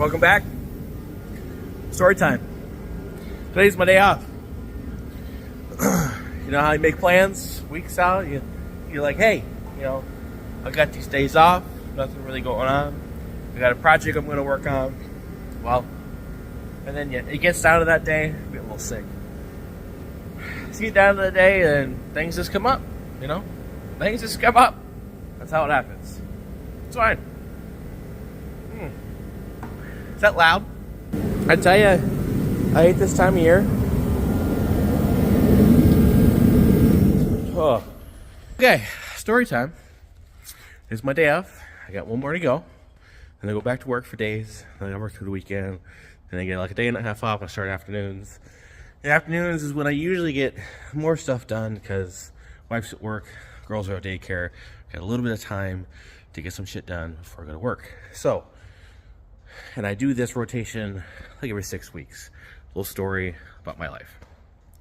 Welcome back. Story time. Today's my day off. You know how you make plans weeks out? You're like, hey, I got these days off. Nothing really going on. I got a project I'm going to work on. Well, and then it gets down to that day, you get a little sick. So you get down to the day, and things just come up. Things just come up. That's how it happens. It's fine. Is that loud? I tell you, I hate this time of year. Oh. Okay, story time. It's my day off. I got one more to go. And I go back to work for days. And I work through the weekend. And I get like a day and a half off. I start afternoons. The afternoons is when I usually get more stuff done because wife's at work, girls are at daycare. Got a little bit of time to get some shit done before I go to work. So, and I do this rotation like every 6 weeks. A little story about my life.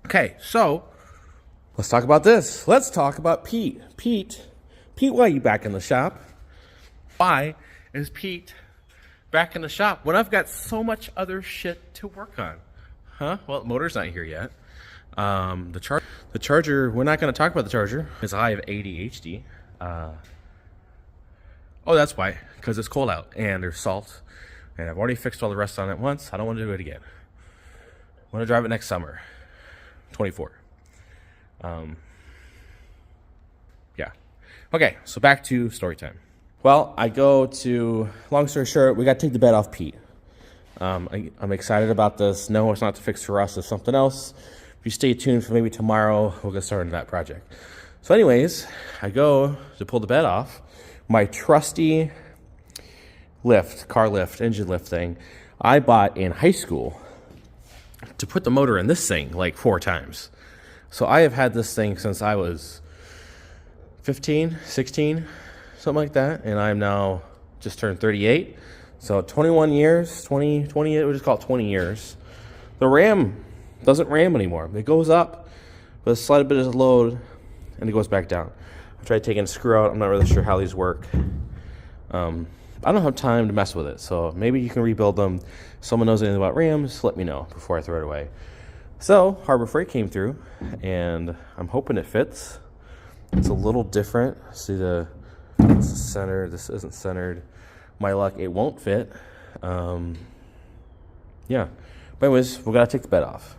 Okay, so let's talk about this. Let's talk about Pete. Pete, why are you back in the shop? Why is Pete back in the shop when I've got so much other shit to work on? Huh? Well, the motor's not here yet. The charger, we're not going to talk about the charger because I have ADHD. Oh, that's why. Because it's cold out and there's salt. And I've already fixed all the rest on it once. I don't want to do it again. I want to drive it next summer. 24. Yeah. Okay, so back to story time. Well, long story short, we got to take the bed off Pete. I'm excited about this. No, it's not to fix for us. It's something else. If you stay tuned for maybe tomorrow, we'll get started on that project. So anyways, I go to pull the bed off. My trusty engine lift thing, I bought in high school to put the motor in this thing like 4 times. So I have had this thing since I was 15, 16, something like that. And I'm now just turned 38. So 21 years, 20, we'll just call it 20 years. The ram doesn't ram anymore. It goes up with a slight bit of load and it goes back down. I tried taking a screw out. I'm not really sure how these work. I don't have time to mess with it, so maybe you can rebuild them. If someone knows anything about rams, let me know before I throw it away. So Harbor Freight came through, and I'm hoping it fits. It's a little different. See this is centered. This isn't centered. My luck, it won't fit. Yeah. But anyways, we gotta take the bed off.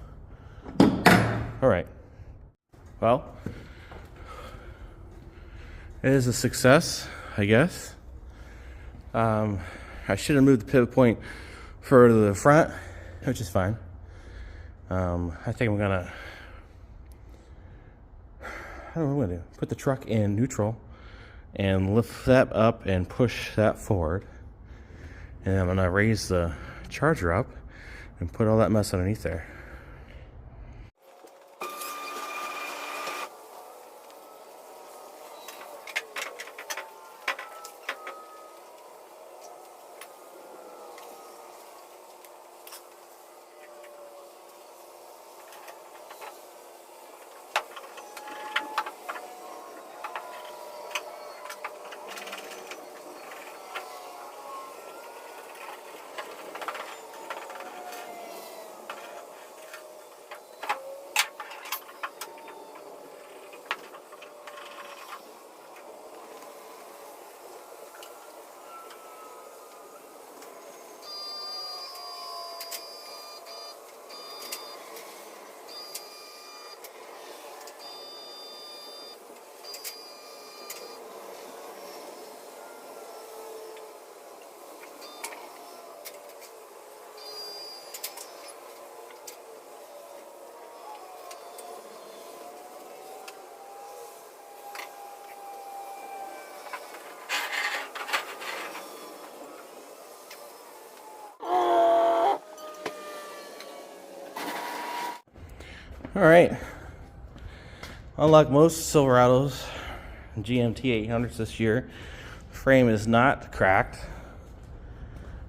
All right. Well, it is a success, I guess. I should have moved the pivot point further to the front, which is fine. I think I'm gonna, I don't know what I'm gonna do. Put the truck in neutral and lift that up and push that forward. And I'm gonna raise the charger up and put all that mess underneath there. All right. Unlike most Silverados, GMT 800s this year, the frame is not cracked,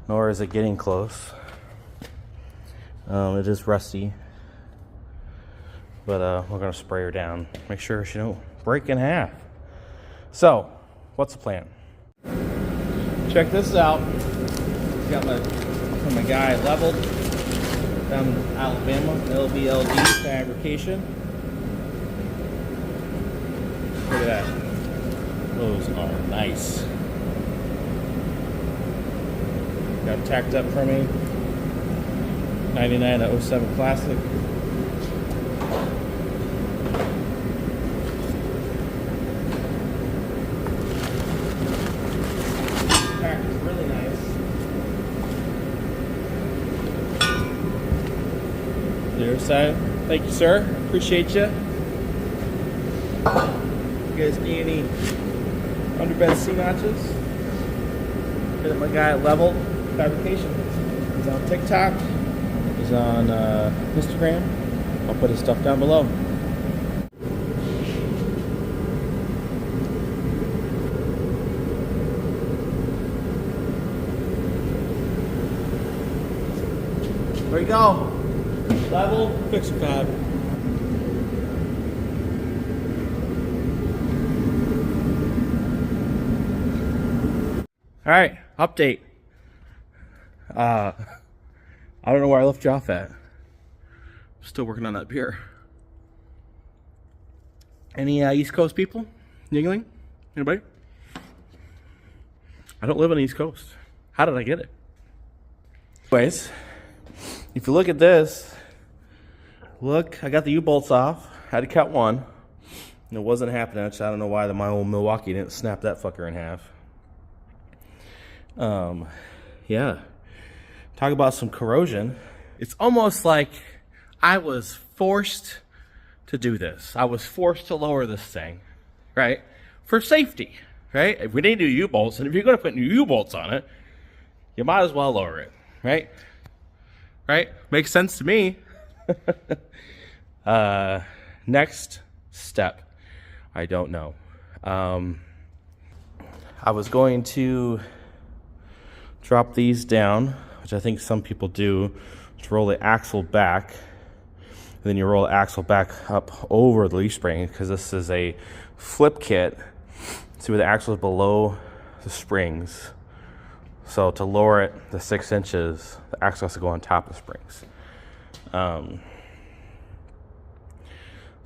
nor is it getting close. It is rusty, but we're gonna spray her down, make sure she don't break in half. So, what's the plan? Check this out. Got my from a guy Leveled down in Alabama, LBLD Fabrication. Look at that. Those are nice. Got tacked up for me. 99 to 07 Classic. Pack is really nice. There, side. Thank you, sir. Appreciate you. You guys need any underbed C-notches? Hit up my guy at Level Fabrication. He's on TikTok. He's on Instagram. I'll put his stuff down below. There you go. Level Fixer Fab. All right, update. I don't know where I left you off at. Still working on that beer. Any East Coast people? Yingling? Anybody? I don't live on the East Coast. How did I get it? Anyways, if you look at this, look, I got the U-bolts off. Had to cut one. And it wasn't happening. I don't know why my old Milwaukee didn't snap that fucker in half. Yeah. Talk about some corrosion. It's almost like I was forced to do this. I was forced to lower this thing, right? For safety, right? If we need new U-bolts, and if you're going to put new U-bolts on it, you might as well lower it, right? Right? Makes sense to me. Next step. I don't know. I was going to drop these down, which I think some people do, to roll the axle back. And then you roll the axle back up over the leaf spring, because this is a flip kit. See where the axle is below the springs. So to lower it to 6 inches, the axle has to go on top of the springs. So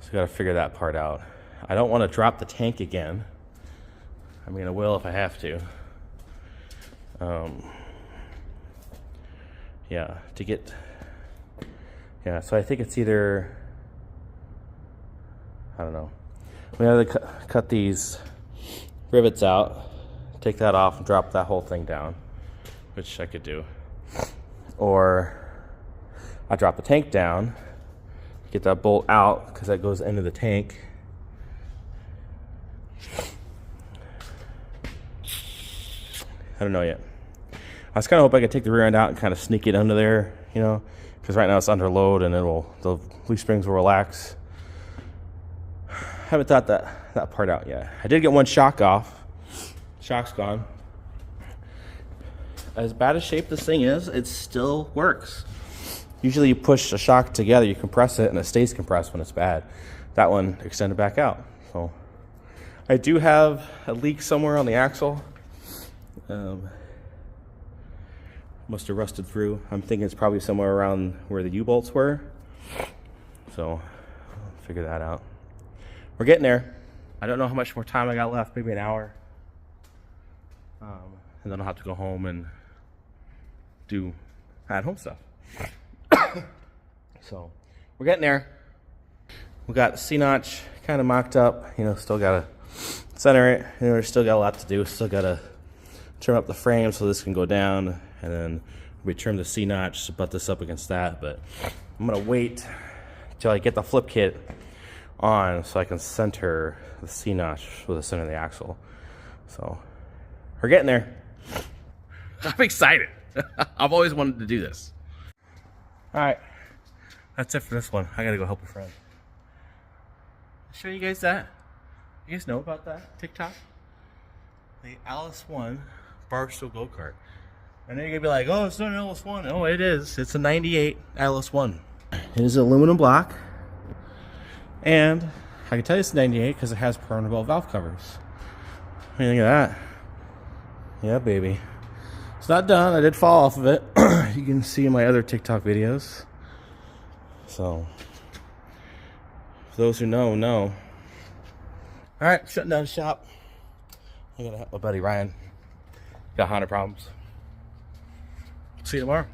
you gotta figure that part out. I don't want to drop the tank again. I mean, I will if I have to. Yeah, to get, yeah, so I think it's either, I don't know. We have to cut these rivets out, take that off and drop that whole thing down, which I could do. Or I drop the tank down, get that bolt out because that goes into the tank. I don't know yet. I was kind of hoping I could take the rear end out and kind of sneak it under there, you know, because right now it's under load and the leaf springs will relax. Haven't thought that part out yet. I did get one shock off. Shock's gone. As bad a shape this thing is, it still works. Usually you push a shock together, you compress it, and it stays compressed when it's bad. That one extended back out. So I do have a leak somewhere on the axle. Must have rusted through. I'm thinking it's probably somewhere around where the U-bolts were. So I'll figure that out. We're getting there. I don't know how much more time I got left, maybe an hour. And then I'll have to go home and do at-home stuff. So we're getting there. We got the C-notch kind of mocked up. You know, still got to center it. You know, we still got a lot to do. Still got to trim up the frame so this can go down. And then we trim the C-notch to butt this up against that. But I'm going to wait until I get the flip kit on so I can center the C-notch with the center of the axle. So we're getting there. I'm excited. I've always wanted to do this. All right. That's it for this one. I got to go help a friend. Show you guys that. You guys know about that TikTok? The Alice 1 Barstool go-kart. I know you're going to be like, oh, it's not an Alice 1. Oh, it is. It's a 98 Alice 1. It is an aluminum block. And I can tell you it's 98 because it has permeable valve covers. What do you think of that? Yeah, baby. It's not done. I did fall off of it. you can see in my other TikTok videos. So, for those who know. Alright, shutting down the shop. I gotta help my buddy Ryan. Got Honda problems. See you tomorrow.